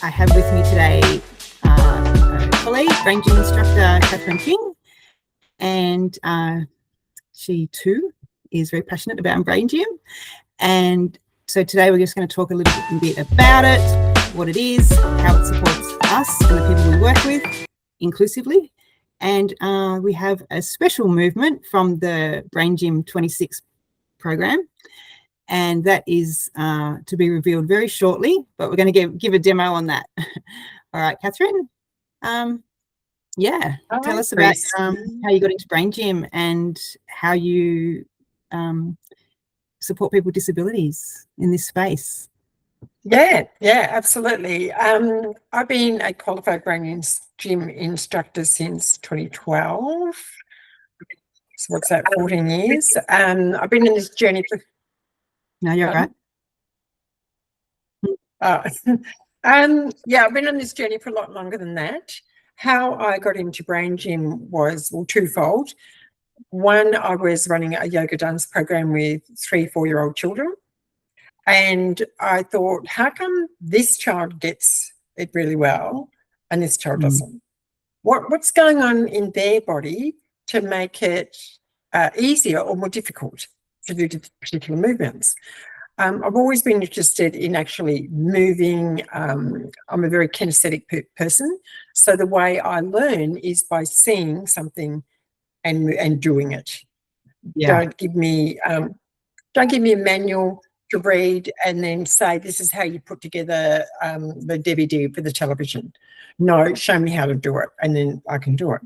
I have with me today a colleague, BrainGym Instructor Katharine King, and she too is very passionate about BrainGym. And so today we're just going to talk a little bit about it, what it is, how it supports us and the people we work with inclusively. And we have a special movement from the BrainGym 26 program, and that is to be revealed very shortly, but we're going to give a demo on that. All right, Katharine. Yeah, tell us about how you got into BrainGym and how you support people with disabilities in this space. Yeah, absolutely. I've been a qualified BrainGym instructor since 2012. So what's that, 14 years? I've been in this journey for... No, you're right. Yeah, I've been on this journey for a lot longer than that. How I got into BrainGym was, well, twofold. One, I was running a yoga dance program with 3-4-year-old children. And I thought, how come this child gets it really well and this child doesn't? What's going on in their body to make it easier or more difficult to do particular movements? I've always been interested in actually moving. I'm a very kinesthetic person. So the way I learn is by seeing something and doing it. Yeah. Don't give me a manual to read and then say, this is how you put together the DVD for the television. No, show me how to do it, and then I can do it.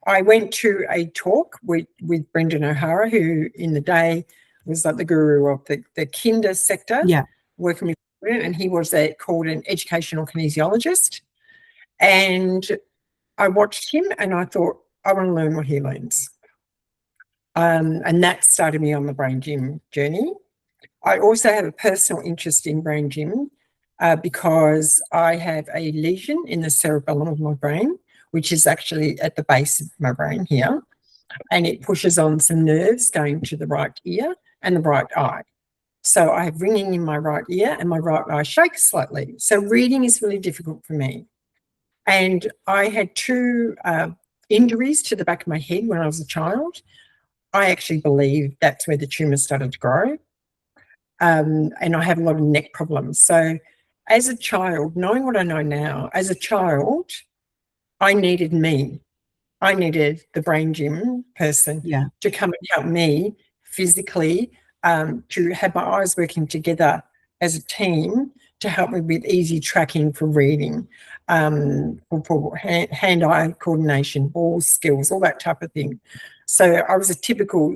I went to a talk with Brendan O'Hara, who in the day was like the guru of the kinder sector, working with children, and he was called an educational kinesiologist. And I watched him and I thought, I want to learn what he learns. And that started me on the BrainGym journey. I also have a personal interest in BrainGym because I have a lesion in the cerebellum of my brain, which is actually at the base of my brain here, and it pushes on some nerves going to the right ear and the right eye. So I have ringing in my right ear and my right eye shakes slightly. So reading is really difficult for me. And I had 2 injuries to the back of my head when I was a child. I actually believe that's where the tumour started to grow. And I have a lot of neck problems. So as a child, knowing what I know now, as a child, I needed me. I needed the BrainGym person to come and help me physically, to have my eyes working together as a team to help me with easy tracking for reading, for hand-eye coordination, ball skills, all that type of thing. So I was a typical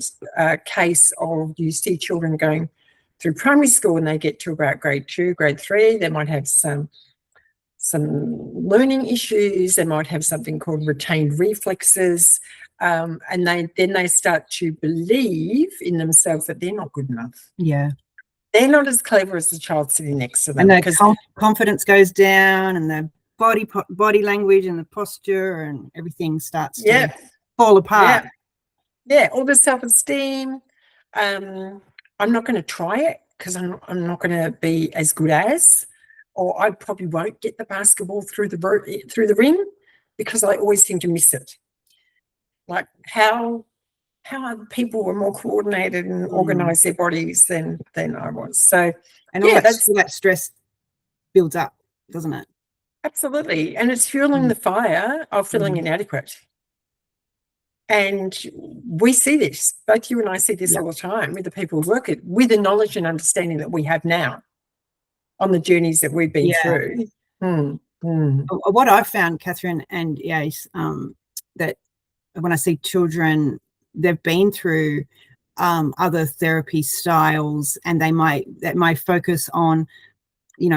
case of, you see children going through primary school and they get to about grade 2, grade 3, they might have some learning issues, they might have something called retained reflexes, and then they start to believe in themselves that they're not good enough. Yeah. They're not as clever as the child sitting next to them. And their confidence goes down, and their body language and the posture and everything starts to fall apart. Yeah, all the self-esteem. I'm not going to try it because I'm not going to be as good as, or I probably won't get the basketball through the ring because I always seem to miss it. Like how other people were more coordinated and organised their bodies than I was. So, and all that stress builds up, doesn't it? Absolutely, and it's fueling the fire of feeling inadequate. And we see this, both you and I see this all the time with the people who work it, with the knowledge and understanding that we have now on the journeys that we've been through. What I've found, Katharine, and that when I see children, they've been through other therapy styles, and that might focus on,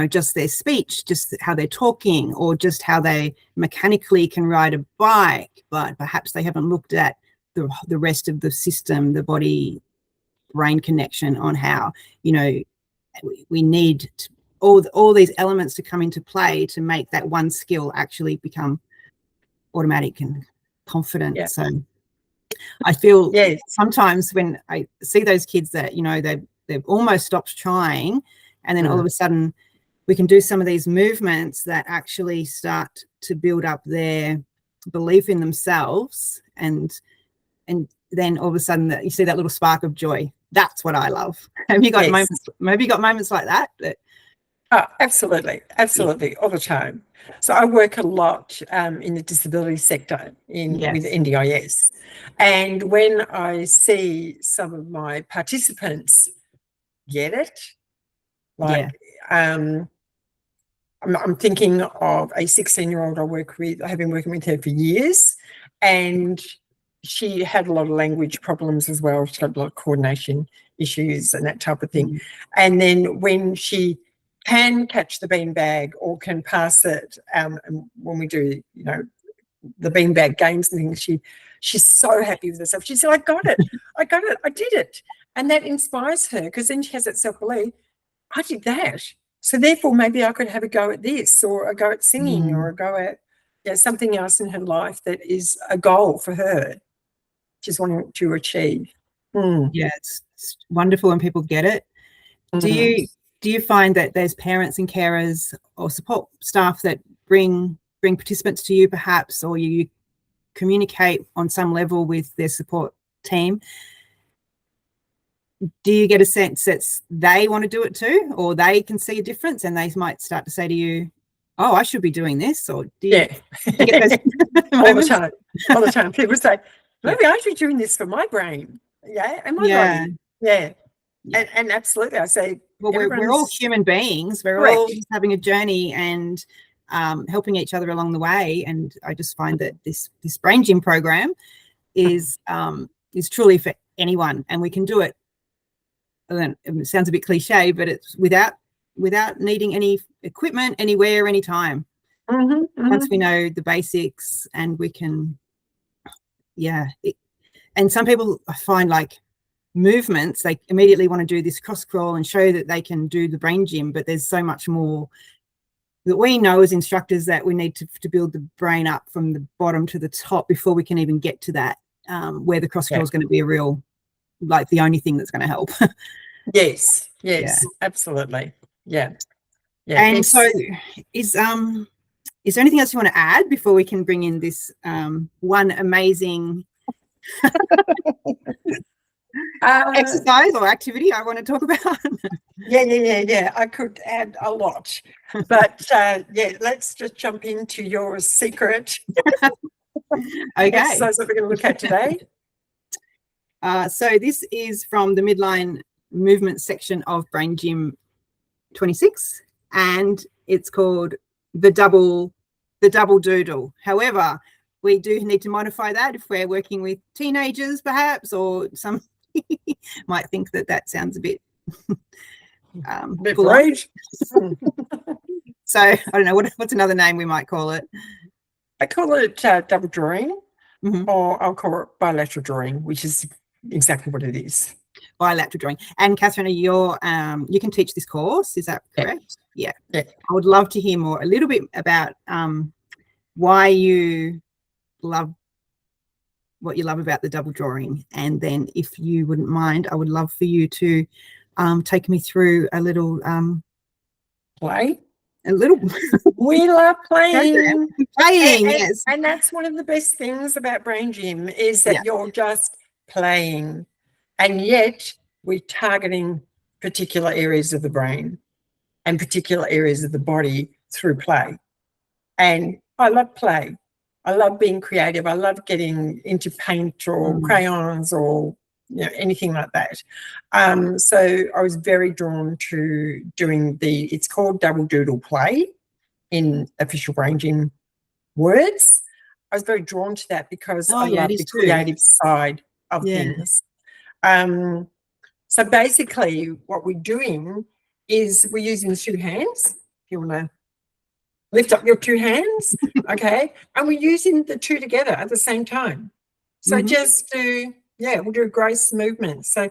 just their speech, just how they're talking, or just how they mechanically can ride a bike, but perhaps they haven't looked at the rest of the system, the body-brain connection, on how, we need all these elements to come into play to make that one skill actually become automatic and confident. Yeah. So I feel sometimes when I see those kids that, they've almost stopped trying, and then all of a sudden we can do some of these movements that actually start to build up their belief in themselves, and then all of a sudden you see that little spark of joy. That's what I love. Have you got moments? Maybe you got moments like that? Oh, absolutely, all the time. So I work a lot in the disability sector with NDIS, and when I see some of my participants get it, like I'm thinking of a 16-year-old I work with. I have been working with her for years, and she had a lot of language problems as well. She had a lot of coordination issues and that type of thing. And then when she can catch the beanbag or can pass it, and when we do, you know, the beanbag games and things, she's so happy with herself. She said, I got it, I did it. And that inspires her, because then she has that self-belief. I did that. So therefore, maybe I could have a go at this, or a go at singing, or a go at something else in her life that is a goal for her, she's wanting to achieve. Yeah, it's wonderful when people get it. Do you find that there's parents and carers or support staff that bring participants to you, perhaps, or you communicate on some level with their support team? Do you get a sense that they want to do it too, or they can see a difference and they might start to say to you, oh, I should be doing this? Or do you get those all the time? People say, maybe I should be doing this for my brain. And my body. And absolutely, I say, well, we're all human beings. We're all just having a journey and helping each other along the way. And I just find that this BrainGym program is truly for anyone, and we can do it. It sounds a bit cliche, but it's without needing any equipment, anywhere, anytime. Once we know the basics, and we can, and some people, I find, like movements, they immediately want to do this cross crawl and show that they can do the BrainGym, but there's so much more that we know as instructors that we need to build the brain up from the bottom to the top before we can even get to that, where the cross crawl is going to be a real, like, the only thing that's going to help. Yes, absolutely. And so is there anything else you want to add before we can bring in this one amazing exercise or activity I want to talk about? I could add a lot, but let's just jump into your secret exercise that we're going to look at today. So this is from the Midline Movements section of BrainGym 26, and it's called the Double Doodle. However, we do need to modify that if we're working with teenagers, perhaps, or some might think that sounds a bit right. So I don't know, what's another name we might call it? I call it double drawing, or I'll call it bilateral drawing, which is exactly what it is. Bilateral drawing. And Katharine, you can teach this course, is that correct? Yeah. I would love to hear a little bit about why you love what you love about the double drawing, and then, if you wouldn't mind, I would love for you to take me through a little play. We love playing. Yes. And that's one of the best things about BrainGym, is that you're just playing, and yet we're targeting particular areas of the brain and particular areas of the body through play. And I love play. I love being creative. I love getting into paint or crayons or anything like that. So I was very drawn to doing it's called Double Doodle play in official BrainGym words. I was very drawn to that because I love the creative side of things. So basically what we're doing is we're using 2 hands. If you want to lift up your 2 hands, okay? And we're using the 2 together at the same time. So just we'll do a gross movement. So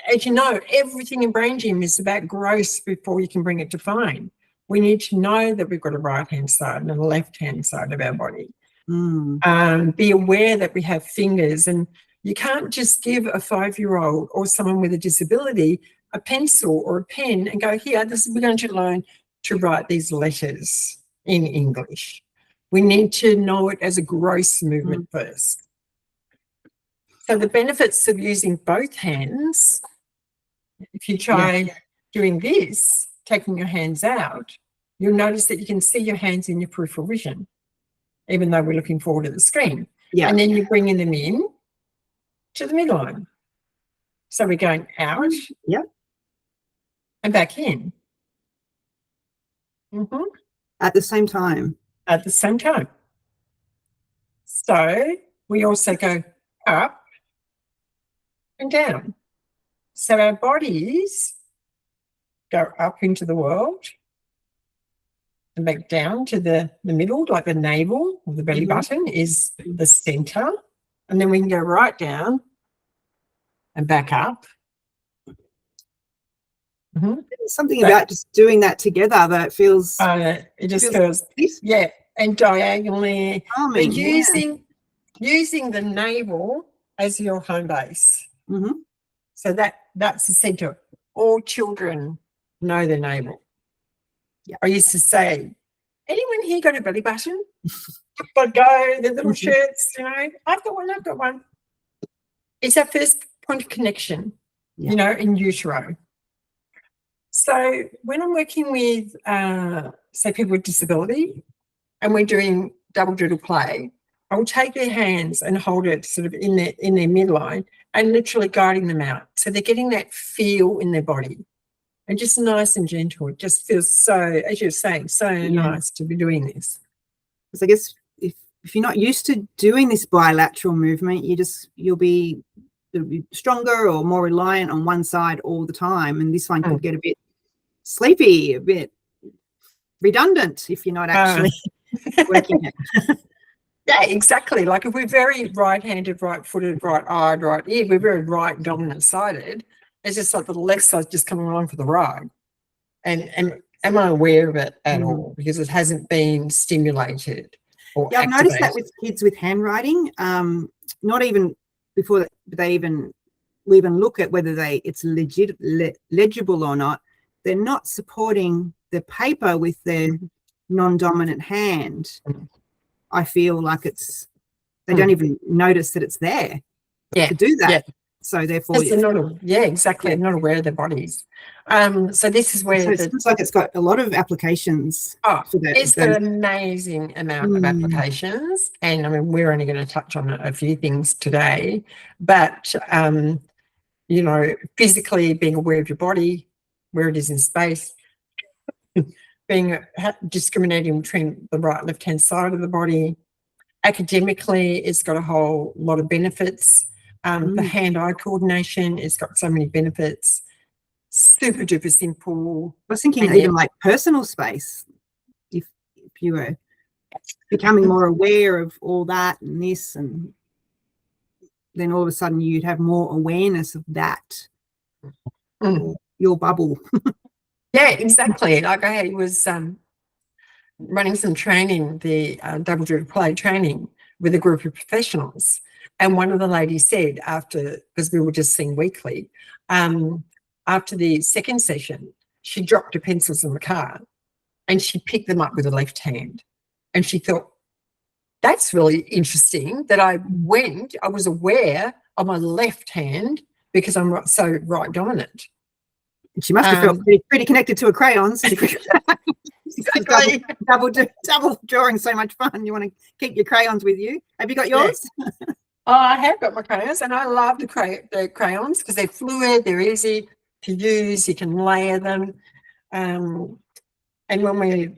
as you know, everything in BrainGym is about gross before you can bring it to fine. We need to know that we've got a right-hand side and a left-hand side of our body. Be aware that we have fingers, and you can't just give a 5-year-old or someone with a disability a pencil or a pen and go, here, we're going to learn to write these letters in English. We need to know it as a gross movement first. So the benefits of using both hands, if you try doing this, taking your hands out, you'll notice that you can see your hands in your peripheral vision, even though we're looking forward to the screen. Yeah. And then you're bringing them in to the midline. So we're going out and back in. At the same time. At the same time. So we also go up and down. So our bodies go up into the world and back down to the middle, like the navel or the belly button is the center. And then we can go right down and back up. There's something about just doing that together that feels... it just feels and diagonally. Using the navel as your home base. So that's the center. All children know their navel. I used to say, anyone here got a belly button? But go, the little shirts, you know, I've got one. It's our first point of connection, you know, in utero. So when I'm working with, say, people with disability and we're doing double doodle play, I will take their hands and hold it sort of in their midline and literally guiding them out. So they're getting that feel in their body and just nice and gentle. It just feels so, as you're saying, so nice to be doing this. Because I guess if you're not used to doing this bilateral movement, you'll be stronger or more reliant on one side all the time. And this one could get a bit sleepy, a bit redundant if you're not actually working it. Yeah, exactly. Like if we're very right-handed, right-footed, right-eyed, right-eared, we're very right dominant-sided. It's just like the left side's just coming along for the ride. And am I aware of it at all? Because it hasn't been stimulated or I've activated. noticed that with kids with handwriting, not even before they even look at whether it's legible or not, they're not supporting the paper with their non-dominant hand. I feel like they don't even notice that it's there to do that. So therefore, exactly. They're not aware of their bodies. So this is where it looks like it's got a lot of applications. For that. It's got an amazing amount of applications, and I mean we're only going to touch on a few things today. But you know, physically being aware of your body, where it is in space, discriminating between the right and left-hand side of the body. Academically, it's got a whole lot of benefits. The hand-eye coordination, it's got so many benefits. Super duper simple. I was thinking even like personal space. If you were becoming more aware of all that and this, and then all of a sudden you'd have more awareness of that, your bubble. Yeah, exactly. Like I was running some training, the double doodle play training with a group of professionals. And one of the ladies said because we were just seeing weekly, after the second session, she dropped her pencils in the car and she picked them up with her left hand. And she thought, that's really interesting that I was aware of my left hand because I'm so right dominant. She must have felt pretty connected to her crayons. Exactly. Double drawing, so much fun. You want to keep your crayons with you. Have you got yours? Oh, I have got my crayons, and I love the crayons because they're fluid, they're easy to use, you can layer them. And when we're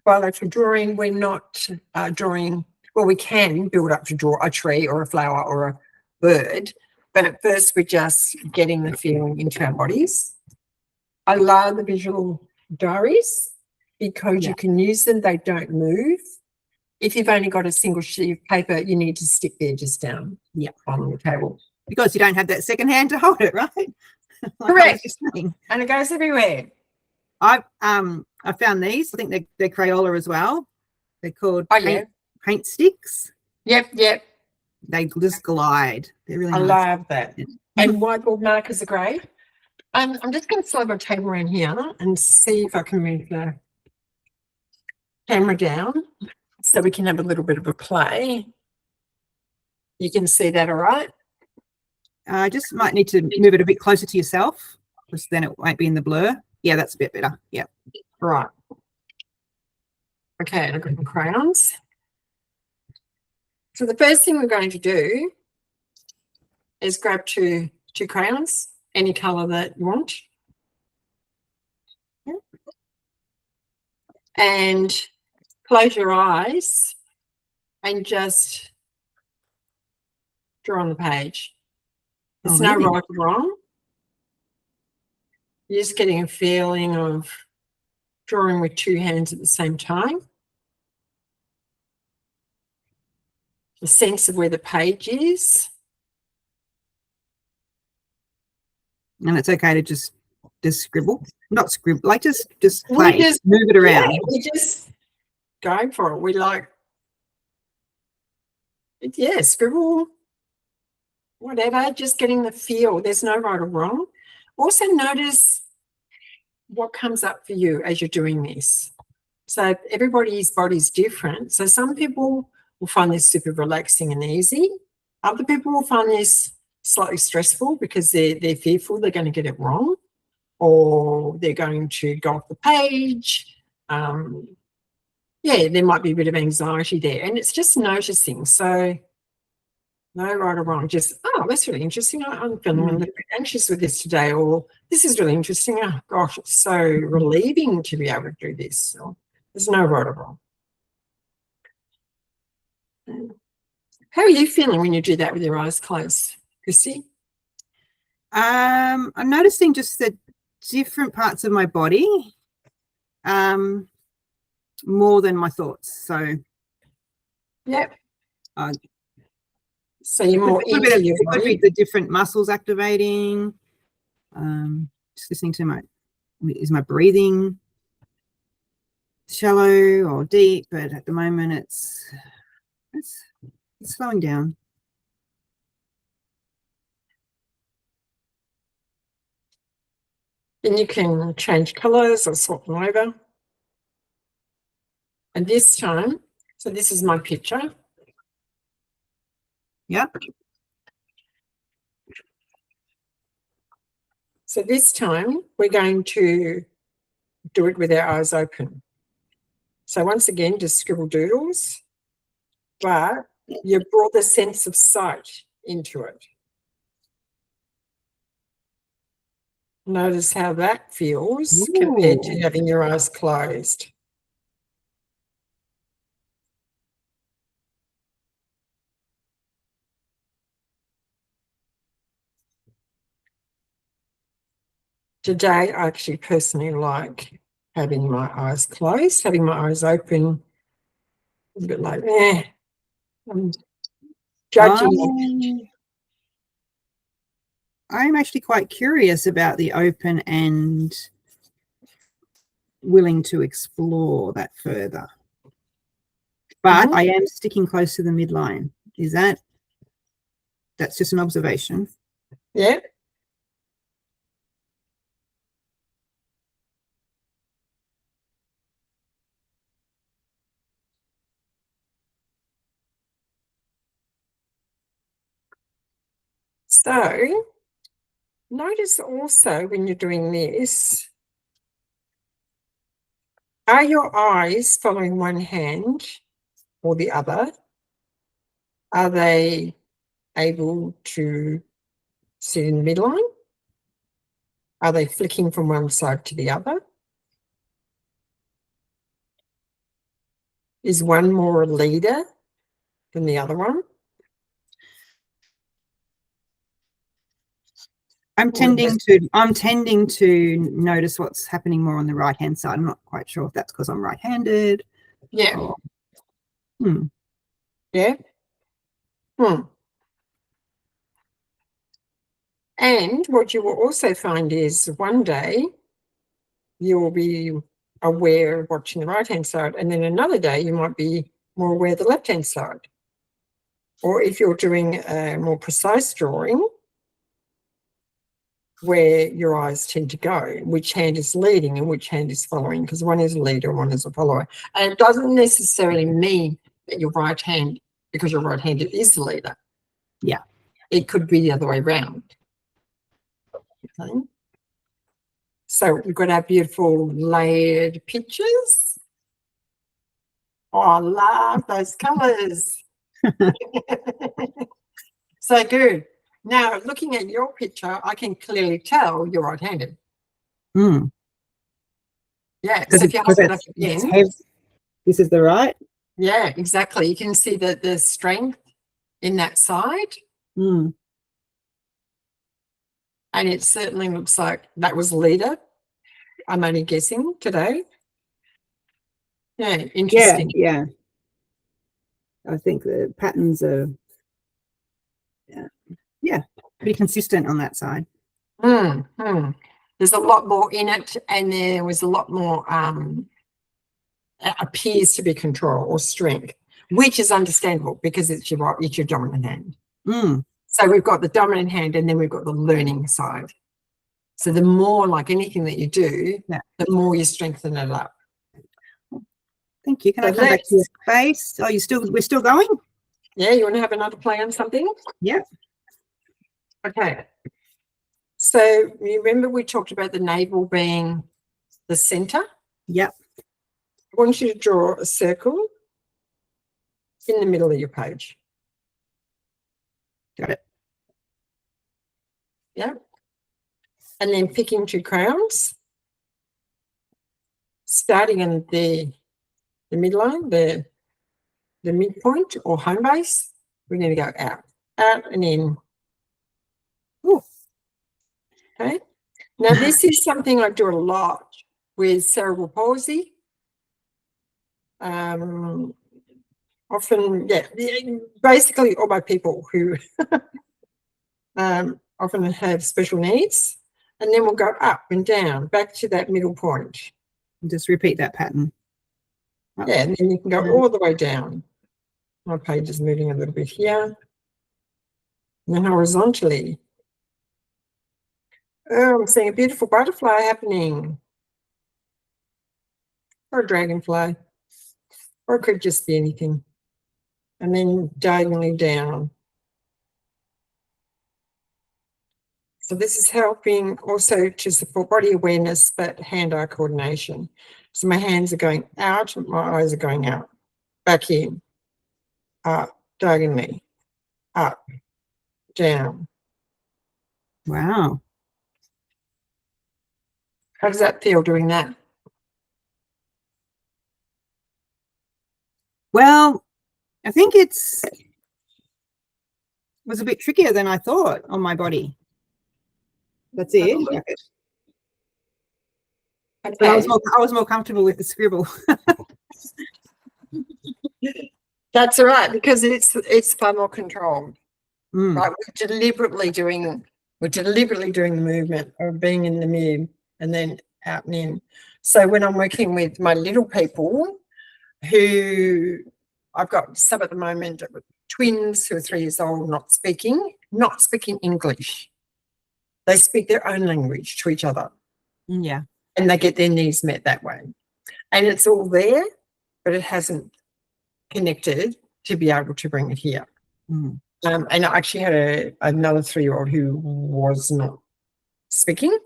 bilateral drawing, we're not drawing, well, we can build up to draw a tree or a flower or a bird, but at first we're just getting the feeling into our bodies. I love the visual diaries because you can use them, they don't move. If you've only got a single sheet of paper, you need to stick the edges down on the table. Because you don't have that second hand to hold it, right? Like correct. And it goes everywhere. I found these. I think they're Crayola as well. They're called paint sticks. Yep. They just glide. They're really nice. I love that. And whiteboard markers are great. I'm just going to slide my table around here and see if I can move the camera down so we can have a little bit of a play. You can see that all right? I just might need to move it a bit closer to yourself, because then it won't be in the blur. Yeah, that's a bit better. Yeah. Right. Okay, I've got my crayons. So the first thing we're going to do is grab two crayons, any colour that you want. And close your eyes and just draw on the page. There's no right or wrong. You're just getting a feeling of drawing with two hands at the same time. A sense of where the page is. And it's okay to just scribble, not scribble, like just play, just move it around. Yeah, we just go for it. We like, yeah, scribble, whatever, just getting the feel. There's no right or wrong. Also notice what comes up for you as you're doing this. So everybody's body's different. So some people will find this super relaxing and easy. Other people will find this slightly stressful because they're fearful they're going to get it wrong, or they're going to go off the page. Yeah, there might be a bit of anxiety there, and it's just noticing. So no right or wrong, just, oh, that's really interesting. I'm feeling a little bit anxious with this today, or this is really interesting. Oh, gosh, it's so relieving to be able to do this. So there's no right or wrong. How are you feeling when you do that with your eyes closed, Christy? I'm noticing just the different parts of my body more than my thoughts. So, yep. So you're more into your body. Could be the different muscles activating. Just listening to is my breathing shallow or deep? But at the moment, it's slowing down. And you can change colours or swap them over. And this time, so this is my picture. Yep. So this time we're going to do it with our eyes open. So once again, just scribble doodles, but you brought the sense of sight into it. Notice how that feels compared to having your eyes closed. Today, I actually personally like having my eyes closed, having my eyes open, a bit like, I'm judging. I'm actually quite curious about the open and willing to explore that further. But I am sticking close to the midline. Is that's just an observation? Yeah. So notice also when you're doing this, are your eyes following one hand or the other? Are they able to sit in the midline? Are they flicking from one side to the other? Is one more a leader than the other one? I'm tending to notice what's happening more on the right hand side. I'm not quite sure if that's because I'm right-handed. Yeah. Or, Yeah. And what you will also find is one day you will be aware of watching the right-hand side, and then another day you might be more aware of the left-hand side. Or if you're doing a more precise drawing, where your eyes tend to go, which hand is leading and which hand is following, because one is a leader and one is a follower. And it doesn't necessarily mean that your right hand, because you're right-handed, is the leader. Yeah. It could be the other way around. Okay. So we've got our beautiful layered pictures. Oh, I love those colours. So good. Now, looking at your picture, I can clearly tell you're right-handed. Mm. Yeah, so if you hold it up again. This is the right? Yeah, exactly. You can see the strength in that side. Mm. And it certainly looks like that was leader. I'm only guessing today. Yeah, interesting. Yeah. I think the patterns are, yeah, pretty consistent on that side. There's a lot more in it, and there was a lot more appears to be control or strength, which is understandable because it's your dominant hand. So we've got the dominant hand, and then we've got the learning side. So the more, like anything that you do, the more you strengthen it up. Thank you. Can I come back to your face? Oh, we're still going? Yeah, you want to have another play on something? Yeah. Okay. So you remember we talked about the navel being the center? Yep. I want you to draw a circle in the middle of your page. Got it. Yeah. And then picking 2 crowns, starting in the midline, the midpoint or home base. We're going to go out and in. Ooh. Okay. Now this is something I do a lot with cerebral palsy. Often, yeah, basically all my people who often have special needs, and then we'll go up and down, back to that middle point. Just repeat that pattern. Yeah, and then you can go all the way down. My page is moving a little bit here. And then horizontally. Oh, I'm seeing a beautiful butterfly happening. Or a dragonfly. Or it could just be anything. And then diagonally down. So this is helping also to support body awareness, but hand-eye coordination. So my hands are going out, my eyes are going out. Back in, up, diagonally, up, down. Wow. How does that feel doing that? Well, I think it was a bit trickier than I thought on my body. That's it. Okay. But I was more comfortable with the scribble. That's all right, because it's far more controlled. Right, we're deliberately doing the movement of being in the mid and then out and in. So when I'm working with my little people, who I've got some at the moment, twins who are 3 years old, not speaking English. They speak their own language to each other. Yeah. And they get their needs met that way. And it's all there, but it hasn't connected to be able to bring it here. And I actually had another 3-year-old who was not speaking.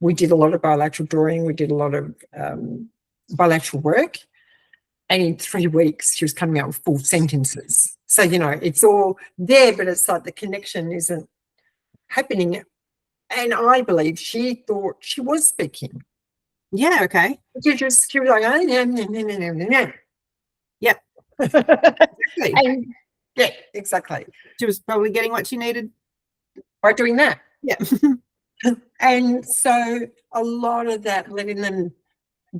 We did a lot of bilateral drawing. We did a lot of bilateral work. And in 3 weeks, she was coming out with full sentences. So, you know, it's all there, but it's like the connection isn't happening. And I believe she thought she was speaking. Yeah, okay. She was like, oh, no. Yep. And, yeah, exactly. She was probably getting what she needed by doing that. Yeah. And so a lot of that, letting them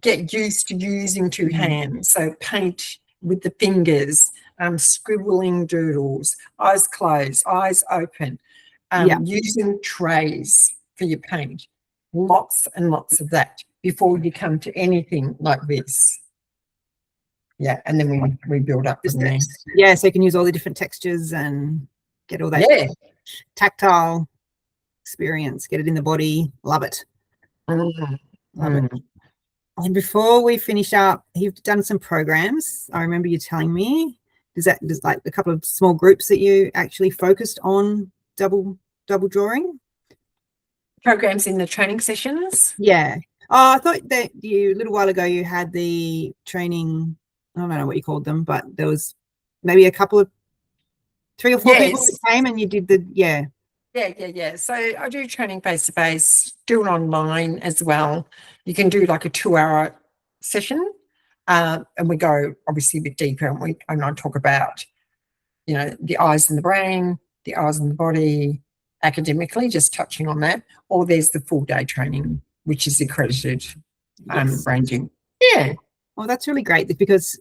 get used to using 2 hands. So paint with the fingers, scribbling doodles, eyes closed, eyes open, using trays for your paint. Lots and lots of that before you come to anything like this. Yeah, and then we build up from there. Yeah, so you can use all the different textures and get all that tactile. experience. Get it in the body. Love it. Mm. Love it. And before we finish up, you've done some programs. I remember you telling me. There's like a couple of small groups that you actually focused on double drawing? Programs in the training sessions? Yeah. Oh, I thought that a little while ago you had the training, I don't know what you called them, but there was maybe a couple of 3 or 4 people that came and you did the, Yeah. So I do training face-to-face, do it online as well. You can do like a 2-hour session, and we go obviously a bit deeper, and I talk about, you know, the eyes and the brain, the eyes and the body, academically, just touching on that. Or there's the full day training, which is accredited, BrainGym. Yeah. Well, that's really great because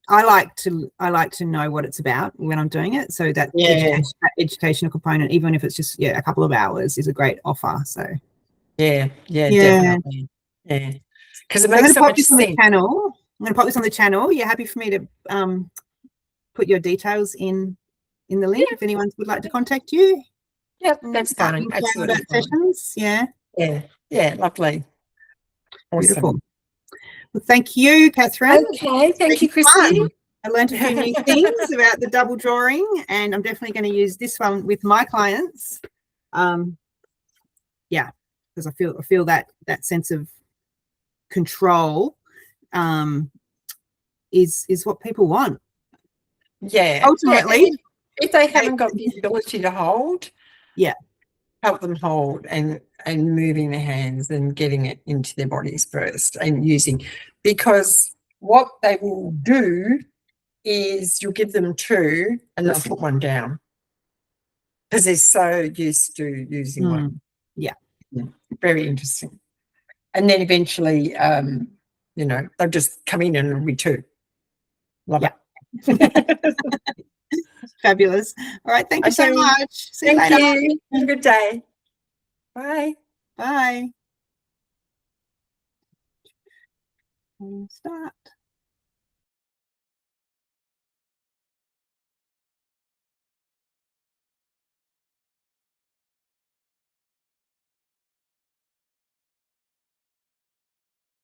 I like to know what it's about when I'm doing it. So that educational component, even if it's just a couple of hours, is a great offer. So yeah, definitely. Yeah. Because it makes so much sense. I'm going to pop this on the channel. You're happy for me to put your details in the link if anyone would like to contact you? Yeah, that's fine. Absolutely. Sessions. Yeah, lovely. Awesome. Beautiful. Well, thank you, Katharine. Okay, thank you, Christine. I learned a few new things about the double drawing, and I'm definitely going to use this one with my clients. Because I feel that sense of control is what people want. Yeah. Ultimately, if they haven't got the ability to hold, help them hold and moving their hands and getting it into their bodies first and using, because what they will do is you'll give them 2 and they'll put 1 down because they're so used to using one. Yeah. Very interesting. And then eventually, they'll just come in and it'll be 2. Love it. Fabulous. All right. Thank you so much. See you later. Thank you. Have a good day. Bye. Bye. Start.